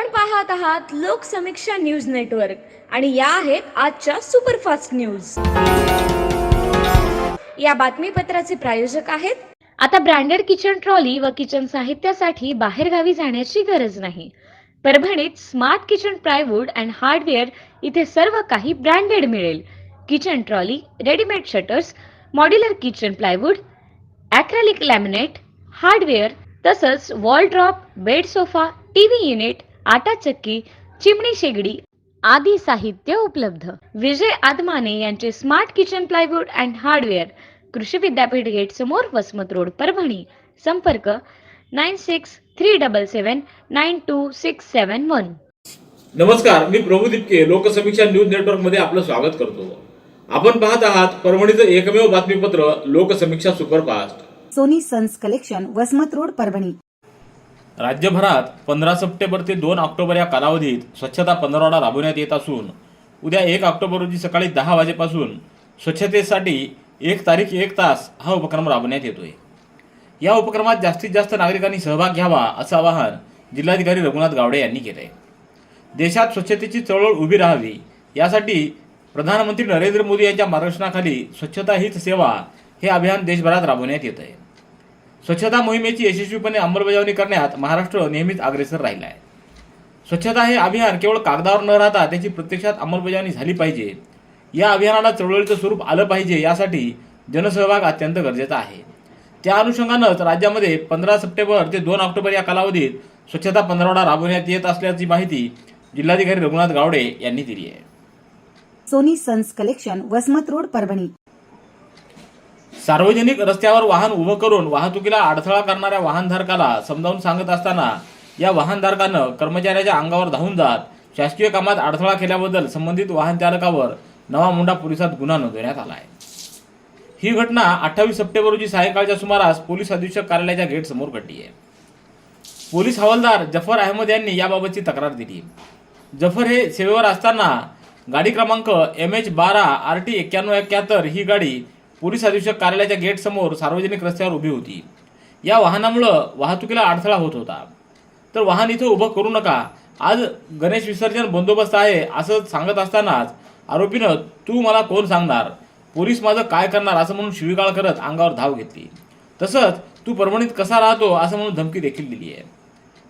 आपण पाहत आहात लोकसमीक्षा न्यूज नेटवर्क आणि या आहेत आजच्या सुपरफास्ट न्यूज। या बातमीपत्राचे प्रायोजक आहेत। आता ब्रँडेड किचन ट्रॉली व किचन साहित्यासाठी बाहेरगावी जाण्याची गरज नाही। परभणीत smart kitchen plywood and hardware इथे सर्व काही ब्रँडेड मिळेल। Kitchen trolley, readymade shutters, modular kitchen plywood, acrylic laminate, hardware तसंच wall drop, bed sofa, TV unit, आटा चक्की, चिमणी शेगडी आदी साहित्य उपलब्ध। विजय आदमाने यांचे smart kitchen plywood and hardware, कृषी विद्यापीठ गेट समोर, वसमत रोड, परभणी। संपर्क 9637792671। नमस्कार, मी प्रभू दिपके लोकसमीक्षा न्यूज नेटवर्क मध्ये आपलं स्वागत करतो। आपण पाहत आहात परभणीचं एकमेव बातमीपत्र Loksamiksha superfast. Soni sons collection, Vasmat road, Parbhani. राज्यभरात 15 सप्टेंबर ते 2 ऑक्टोबर या कालावधीत स्वच्छता पंधरवडा राबवण्यात येत असून उद्या 1 ऑक्टोबर रोजी सकाळी 10 वाजेपासून स्वच्छतेसाठी 1 तारीख 1 तास हा उपक्रम राबवण्यात येतोय। या उपक्रमात जास्तीत जास्त नागरिकांनी सहभाग घ्यावा असं आवाहन जिल्हाधिकारी रघुनाथ गावडे यांनी केलंय। देशात स्वच्छतेची चळवळ उभी राहावी यासाठी प्रधानमंत्री नरेंद्र मोदी यांच्या मार्गदर्शनाखाली स्वच्छता हीच सेवा हे अभियान देशभरात राबवण्यात येत आहे। स्वच्छता मोहिमेची यशस्वीपणे अंमलबजावणी करण्यात महाराष्ट्र नेहमीच अग्रेसर राहिला आहे। स्वच्छता हे अभियान केवळ कागदावर न राहता त्याची प्रत्यक्षात अंमलबजावणी झाली पाहिजे। या अभियानाला चळवळीचं स्वरूप आलं पाहिजे यासाठी जनसहभाग अत्यंत गरजेचा आहे। त्या अनुषंगानंच राज्यामध्ये 15 सप्टेंबर ते 2 ऑक्टोबर या कालावधीत स्वच्छता पंधरवडा राबवण्यात येत असल्याची माहिती जिल्हाधिकारी रघुनाथ गावडे यांनी दिली आहे। Soni sons collection, Vasmat road, Parbhani. सार्वजनिक रस्त्यावर वाहन उभं करून वाहतुकीला अडथळा करणाऱ्या वाहनधारकाला समजावून सांगत असताना या वाहनधारकानं कर्मचाऱ्याच्या अंगावर धावून जात शासकीय कामात अडथळा केल्याबद्दल संबंधित वाहन चालकावर नवा मुंडा पोलिसात गुन्हा नोंदवण्यात आला आहे। ही घटना 28 सप्टेंबर रोजी सायंकाळच्या सुमारास पोलीस अधीक्षक कार्यालयाच्या गेट समोर घडली आहे। पोलीस हवालदार जफर अहमद यांनी याबाबतची तक्रार दिली। जफर हे सेवेवर असताना गाडी क्रमांक MH12 RT 9171 ही गाडी पोलीस अधीक्षक कार्यालयाच्या गेट समोर सार्वजनिक रस्त्यावर उभी होती। या वाहनामुळे वाहतुकीला अडथळा होत होता। तर वाहन इथं उभं करू नका, आज गणेश विसर्जन बंदोबस्त आहे असं सांगत असतानाच आरोपीनं तू मला कोण सांगणार, पोलीस माझं काय करणार असं म्हणून शिवीगाळ करत अंगावर धाव घेतली। तसंच तू परभणीत कसा राहतो असं म्हणून धमकी देखील दिली आहे।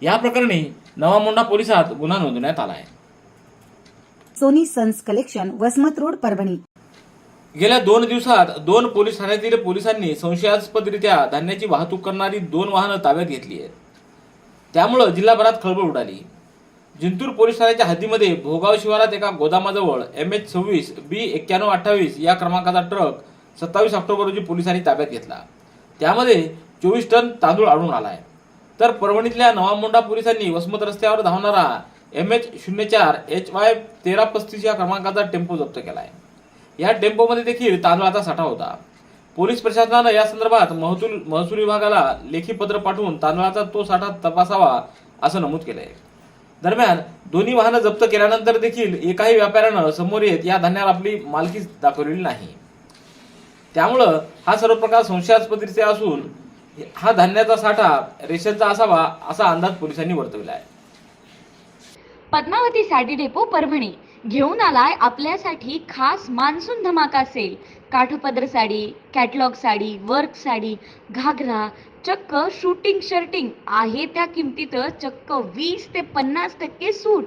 या प्रकरणी नवा मुंडा पोलिसात गुन्हा नोंदवण्यात आला आहे। Soni sons collection, Vasmat road, Parbhani. गेल्या 2 दिवसात 2 पोलीस ठाण्यातील पोलिसांनी संशयास्पदरित्या धान्याची वाहतूक करणारी 2 वाहनं ताब्यात घेतली आहेत। त्यामुळे जिल्हाभरात खळबळ उडाली। जिंतूर पोलीस ठाण्याच्या हद्दीमध्ये भोगाव शिवारात एका गोदामाजवळ MH26 B9128 या क्रमांकाचा ट्रक 27 ऑक्टोबर रोजी पोलिसांनी ताब्यात घेतला। त्यामध्ये 24 टन तांदूळ आढळून आलाय। तर परभणीतल्या नवा मुंडा पोलिसांनी वसमत रस्त्यावर धावणारा MH04 HY 1335 या क्रमांकाचा टेम्पो जप्त केलाय। या टेम्पोमध्ये देखील तांदळाचा साठा होता। पोलीस प्रशासनानं या संदर्भात महसूल विभागाला लेखी पत्र पाठवून तांदळाचा तो साठा तपासावा असं नमूद केलंय। दरम्यान दोन्ही वाहनं जप्त केल्यानंतर देखील एकाही व्यापाऱ्यानं समोर येत या धान्यावर आपली मालकी दाखवलेली नाही। त्यामुळं हा सर्व प्रकार संशयास्पदरित्या असून हा धान्याचा साठा रेशनचा असावा असा अंदाज पोलिसांनी वर्तवला आहे। पद्मावती साडी डेपो, परभणी घेऊन आलाय आपल्यासाठी खास मान्सून धमाका सेल। काठपदर साडी, कॅटलॉग साडी, वर्क साडी, घागरा, चक्क शूटिंग शर्टिंग आहे त्या किमतीत चक्क 20 ते 50% सूट।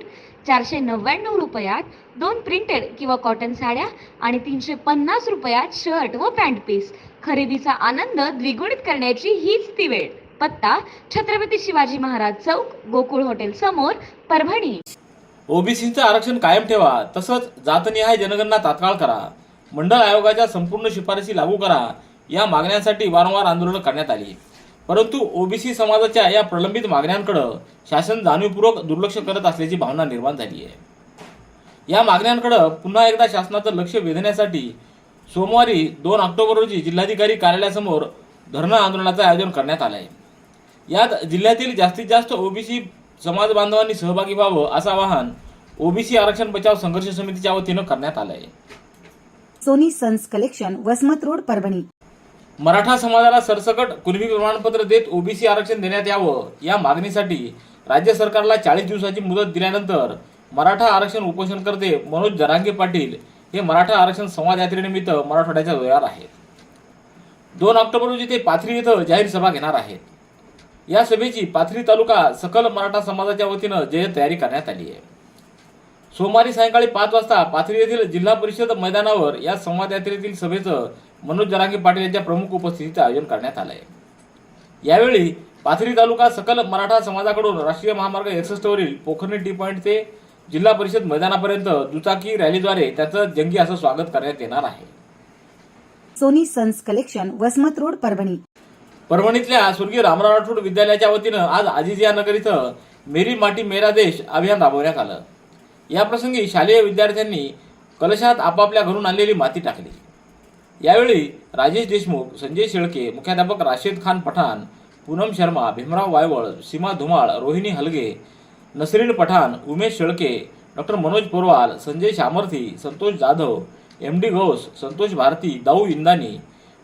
499 रुपयात 2 प्रिंटेड किंवा कॉटन साड्या आणि 350 रुपयात शर्ट व पॅन्ट पीस। खरेदीचा आनंद द्विगुणित करण्याची हीच ती वेळ। पत्ता छत्रपती शिवाजी महाराज चौक, गोकुळ हॉटेल समोर, परभणी। ओबीसीचं आरक्षण कायम ठेवा, तसंच जातनिहाय जनगणना तात्काळ करा, मंडळ आयोगाच्या संपूर्ण शिफारसी लागू करा या मागण्यांसाठी वारंवार आंदोलनं करण्यात आली। परंतु ओबीसी समाजाच्या या प्रलंबित मागण्यांकडे शासन जाणीवपूर्वक दुर्लक्ष करत असल्याची भावना निर्माण झाली आहे। या मागण्यांकडे पुन्हा एकदा शासनाचं लक्ष वेधण्यासाठी सोमवारी 2 ऑक्टोबर रोजी जिल्हाधिकारी कार्यालयासमोर धरणं आंदोलनाचं आयोजन करण्यात आलं आहे। यात जिल्ह्यातील जास्तीत जास्त ओबीसी समाज बांधवांनी सहभागी व्हावं असं आवाहन ओबीसी आरक्षण बचाव संघर्ष समितीच्या वतीनं करण्यात आलं आहे। Soni sons collection, Vasmat road, Parbhani. Maratha समाजाला सरसकट कुणबी प्रमाणपत्र देत ओबीसी आरक्षण देण्यात यावं या मागणीसाठी राज्य सरकारला 40 दिवसाची मुदत दिल्यानंतर मराठा आरक्षण उपोषणकर्ते मनोज जरांगे पाटील हे मराठा आरक्षण संवाद यात्रेनिमित्त मराठवाड्याच्या दौऱ्यावर आहेत. 2 ऑक्टोबर रोजी ते पाथरी येथे जाहीर सभा घेणार आहेत. या सभेची पाथरी तालुका सकल मराठा समाजाच्या वतीनं जय्यत तयारी करण्यात आली आहे. सोमवारी सायंकाळी 5 वाजता पाथरी येथील जिल्हा परिषद मैदानावर या संवाद यात्रेतील सभेचं मनोज जरांगे पाटील यांच्या प्रमुख उपस्थितीत आयोजन करण्यात आलं आहे. यावेळी पाथरी तालुका सकल मराठा समाजाकडून राष्ट्रीय महामार्ग 61 वरील पोखर्णी टी पॉइंट ते जिल्हा परिषद मैदानापर्यंत दुचाकी रॅलीद्वारे त्याचं जंगी असं स्वागत करण्यात येणार आहे. Soni sons collection Vasmat road Parbhani. परभणीतल्या स्वर्गीय रामराव राठोड विद्यालयाच्या वतीनं आज आजिजिया नगर इथं मेरी माटी मेरा देश अभियान राबवण्यात आलं. या प्रसंगी शालेय विद्यार्थ्यांनी कलशात आपापल्या घरून आणलेली माती टाकली. यावेळी राजेश देशमुख, संजय शेळके, मुख्याध्यापक राशिद खान पठाण, पूनम शर्मा, भीमराव वायवळ, सीमा धुमाळ, रोहिणी हलगे, नसरीन पठाण, उमेश शेळके, डॉक्टर मनोज पोरवाल, संजय शामर्थी, संतोष जाधव, MD गौस, संतोष भारती, दाऊ इंदानी,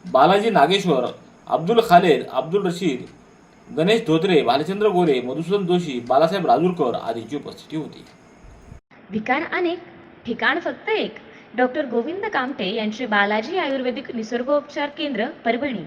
बालाजी नागेश्वर, अब्दुल खालेद, अब्दुल रशीद, गणेश धोत्रे, भालचंद्र गोरे, मधुसूदन जोशी, बालासाहेब राजूरकर आदींची उपस्थिती होती. ठिकाण अनेक, ठिकाण फक्त एक. डॉक्टर गोविंद कामटे यांचे बालाजी आयुर्वेदिक निसर्गोपचार केंद्र परभणी.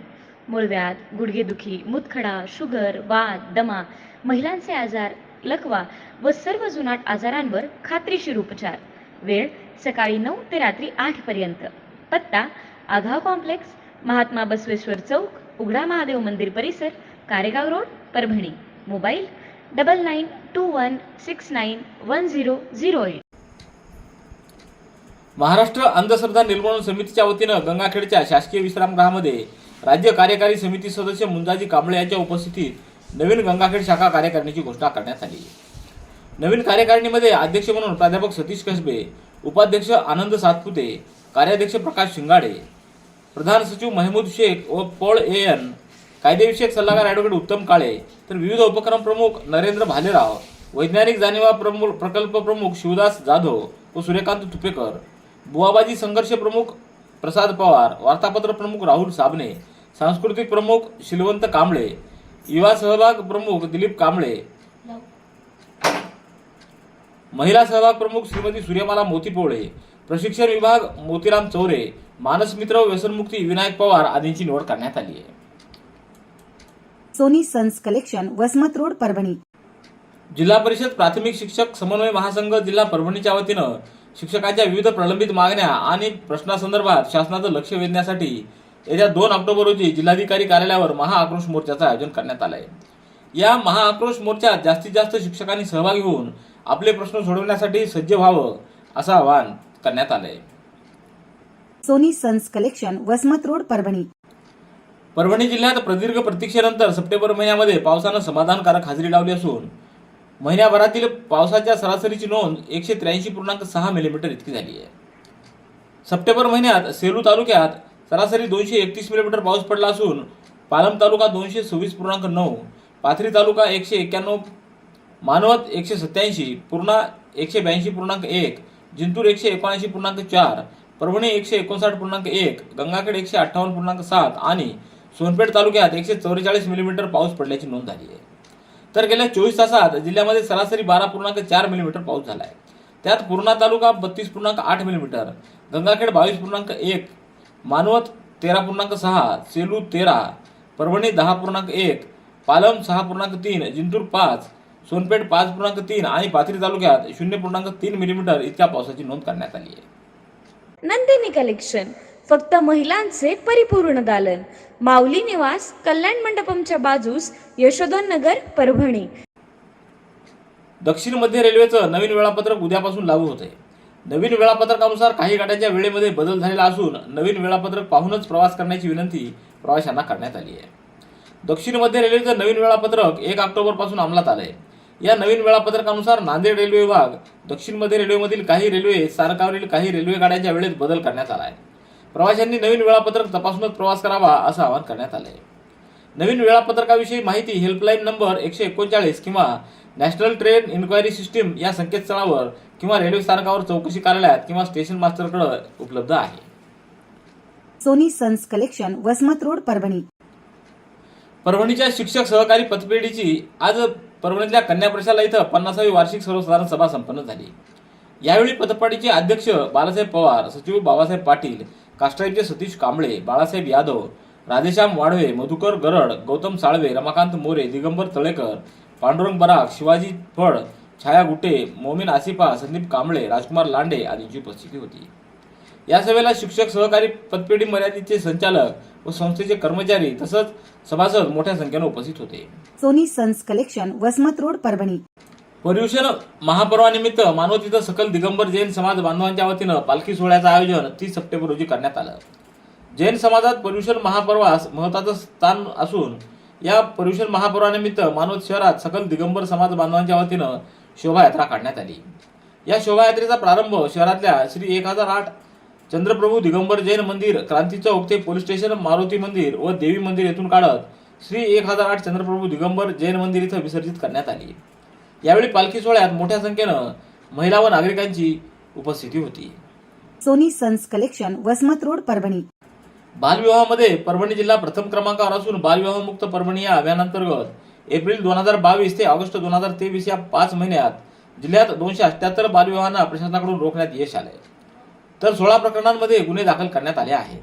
मूळव्याध, गुडघेदुखी, मूतखडा, शुगर, वात, दमा, महिलांचे आजार, लकवा व सर्व जुनाट आजारांवर खात्रीशीर उपचार. वेळ सकाळी 9 ते रात्री 8 पर्यंत. पत्ता आघाव कॉम्प्लेक्स, महात्मा बसवेश्वर चौक, उघडा महादेव मंदिर परिसर, कारेगाव रोड, परभणी. मोबाईल 9921691008. महाराष्ट्र अंधश्रद्धा निर्मूलन समितीच्या वतीनं गंगाखेडच्या शासकीय विश्रामगृहामध्ये राज्य कार्यकारी समिती सदस्य मुंजाजी कांबळे यांच्या उपस्थितीत नवीन गंगाखेड शाखा कार्यकारिणीची घोषणा करण्यात आली. नवीन कार्यकारिणीमध्ये अध्यक्ष म्हणून प्राध्यापक सतीश कसबे, उपाध्यक्ष आनंद सातपुते, कार्याध्यक्ष प्रकाश शिंगाडे, प्रधान सचिव महमूद शेख व पॉल AN, कायदेविषयक सल्लागार ॲडव्होकेट उत्तम काळे, तर विविध उपक्रम प्रमुख नरेंद्र भालेराव, वैज्ञानिक जाणीवा प्रकल्प प्रमुख शिवदास जाधव व सूर्यकांत तुपेकर, बुवाबाजी संघर्ष प्रमुख प्रसाद पवार, वार्तापत्र प्रमुख राहुल साबणे, सांस्कृतिक प्रमुख शिलवंत कांबळे, युवा सहभाग प्रमुख दिलीप कांबळे, महिला सहभाग प्रमुख श्रीमती सूर्यमाला मोतीपोळे, प्रशिक्षण विभाग मोतीराम चौरे, मानस मित्र व व्यसनमुक्ती विनायक पवार आदींची निवड करण्यात आली आहे. Soni sons collection Vasmat road Parbhani. जिल्हा परिषद प्राथमिक शिक्षक समन्वय महासंघ जिल्हा परभणीच्या वतीनं शिक्षकांच्या विविध प्रलंबित मागण्या आणि प्रश्नांसंदर्भात शासनाचं लक्ष वेधण्यासाठी येत्या 2 ऑक्टोबर रोजी जिल्हाधिकारी कार्यालयावर महाआक्रोश मोर्चाचं आयोजन करण्यात आलं आहे. या महाआक्रोश मोर्चात जास्तीत जास्त शिक्षकांनी सहभागी होऊन आपले प्रश्न सोडवण्यासाठी सज्ज व्हावं असं आवाहन करण्यात आलं आहे. Soni sons collection Vasmat road Parbhani. Parbhani जिल्ह्यात प्रदीर्घ प्रतीक्षेनंतर सप्टेंबर महिन्यामध्ये पावसानं समाधानकारक हजेरी लावली असून महिन्याभरातील पावसाच्या सरासरीची नोंद 183.6 मिलीमीटर इतकी झाली आहे. सप्टेंबर महिन्यात सेलू तालुक्यात सरासरी 231 मिलीमीटर पाऊस पडला असून पालम तालुका 226.9, पाथरी तालुका 191, मानवत 187, पूर्णा 182.1, जिंतूर 179.4, परभणी 159.1, गंगाखेड 158.7 आणि सोनपेठ तालुक्यात 144 मिलीमीटर पाऊस पडल्याची नोंद झाली आहे. तर गेल्या 24 तासात जिल्ह्यामध्ये सरासरी 12.4 मिलीमीटर पाऊस झाला आहे. त्यात पूर्णा तालुका 32.8 मिलीमीटर, गंगाखेड 22.1, मानवत 13.6, सेलू 13, परभणी 10.1, पालम 6.3, जिंतूर 5, सोनपेठ 5.3 आणि पाथरी तालुक्यात 0.3 मिलीमीटर इतक्या पावसाची नोंद करण्यात आली आहे. नंदिनी कलेक्शन, फक्त महिलांचे परिपूर्ण दालन. माऊली निवास, कल्याण मंडपमच्या बाजूस, यशोधन नगर, परभणी. दक्षिण मध्य रेल्वेचं नवीन वेळापत्रक उद्यापासून लागू होते. नवीन वेळापत्रकानुसार काही गाड्यांच्या वेळेमध्ये बदल झालेला असून नवीन वेळापत्रक पाहूनच प्रवास करण्याची विनंती प्रवाशांना करण्यात आली आहे. दक्षिण मध्य रेल्वेचं नवीन वेळापत्रक 1 ऑक्टोबर पासून अंमलात आलंय. या नवीन वेळापत्रकानुसार नांदेड रेल्वे विभाग, दक्षिण मध्य रेल्वेमधील काही रेल्वे स्थानकावरील काही रेल्वे गाड्यांच्या वेळेत बदल करण्यात आला आहे. प्रवाशांनी नवीन वेळापत्रक तपासूनच प्रवास करावा असं आवाहन करण्यात आलं आहे. नवीन वेळापत्रकाविषयी माहिती हेल्पलाईन नंबर 139 किंवा नॅशनल ट्रेन इन्क्वायरी सिस्टीम या संकेतस्थळावर किंवा रेल्वे स्थानकावर चौकशी कार्यालयात किंवा स्टेशन मास्टरकडे उपलब्ध आहे. Soni sons collection Vasmat road Parbhani. परभणीच्या शिक्षक सहकारी पतपेढीची आज परभणीतल्या कन्या प्रशाला इथं 50वी वार्षिक सर्वसाधारण सभा संपन्न झाली। यावेळी पथपाडीचे अध्यक्ष बाळासाहेब पवार, सचिव बाबासाहेब पाटील, कास्ट्राईबचे सतीश कांबळे, बाळासाहेब यादव, राधेश्याम वाढवे, मधुकर गरड, गौतम साळवे, रमाकांत मोरे, दिगंबर तळेकर, पांडुरंग बराक, शिवाजी फड, छाया गुटे, मोमीन आसिफा, संदीप कांबळे, राजकुमार लांडे आदींची उपस्थिती होती। या सभेला शिक्षक सहकारी पतपेढी मर्यादितचे संचालक व संस्थेचे कर्मचारी तसंच सभासद मोठ्या संख्येने उपस्थित होते। Soni sons collection, Vasmat road, Parbhani. Paryushan महापर्वानिमित्त मानवत इथं सकल दिगंबर जैन समाज बांधवांच्या वतीनं पालखी सोहळ्याचं आयोजन 30 सप्टेंबर रोजी करण्यात आलं। जैन समाजात पर्युषण महापर्वास महत्त्वाचं स्थान असून या पर्युषण महापर्वानिमित्त मानवत शहरात सकल दिगंबर समाज बांधवांच्या वतीनं शोभायात्रा काढण्यात आली। या शोभायात्रेचा प्रारंभ शहरातल्या श्री 1008 चंद्रप्रभू दिगंबर जैन मंदिर, क्रांती चौक ते पोलीस स्टेशन, मारुती मंदिर व देवी मंदिर येथून काढत श्री 1008 चंद्रप्रभू दिगंबर जैन मंदिर इथं विसर्जित करण्यात आली। यावेळी पालखी सोहळ्यात मोठ्या संख्येनं महिला व नागरिकांची उपस्थिती होती। Soni sons collection, Vasmat road, Parbhani. बालविवाहामध्ये परभणी जिल्हा प्रथम क्रमांकावर असून बालविवाह मुक्त परभणी या अभियानांतर्गत एप्रिल 2022 ते ऑगस्ट 2023 या 5 महिन्यात जिल्ह्यात 278 बालविवाहांना प्रशासनाकडून रोखण्यात यश आले, तर 16 प्रकरणांमध्ये गुन्हे दाखल करण्यात आले आहेत।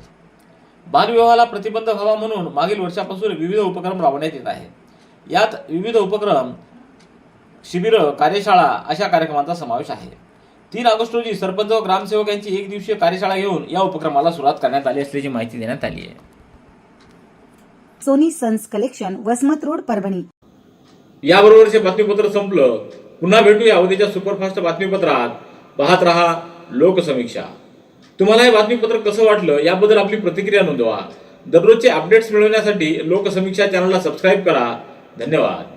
बालविवाहाला प्रतिबंध व्हावा म्हणून मागील वर्षापासून विविध उपक्रम राबवण्यात येत आहेत। यात विविध उपक्रम, शिबिरं, कार्यशाळा अशा कार्यक्रमांचा समावेश आहे। 3 ऑगस्ट रोजी सरपंच व ग्रामसेवक यांची 1 दिवसीय कार्यशाळा घेऊन या उपक्रमाला सुरुवात करण्यात आली असल्याची माहिती देण्यात आली आहे। Soni sons collection, Vasmat road, Parbhani. याबरोबरचे बातमीपत्र संपलं। पुन्हा भेटूया उद्याच्या सुपरफास्ट बातमीपत्रात। पाहत रहा लोकसमीक्षा। तुम्हाला हे बातमीपत्र कसं वाटलं याबद्दल आपली प्रतिक्रिया नोंदवा। दररोजचे अपडेट्स मिळवण्यासाठी लोकसमीक्षा चॅनलला सबस्क्राईब करा। धन्यवाद।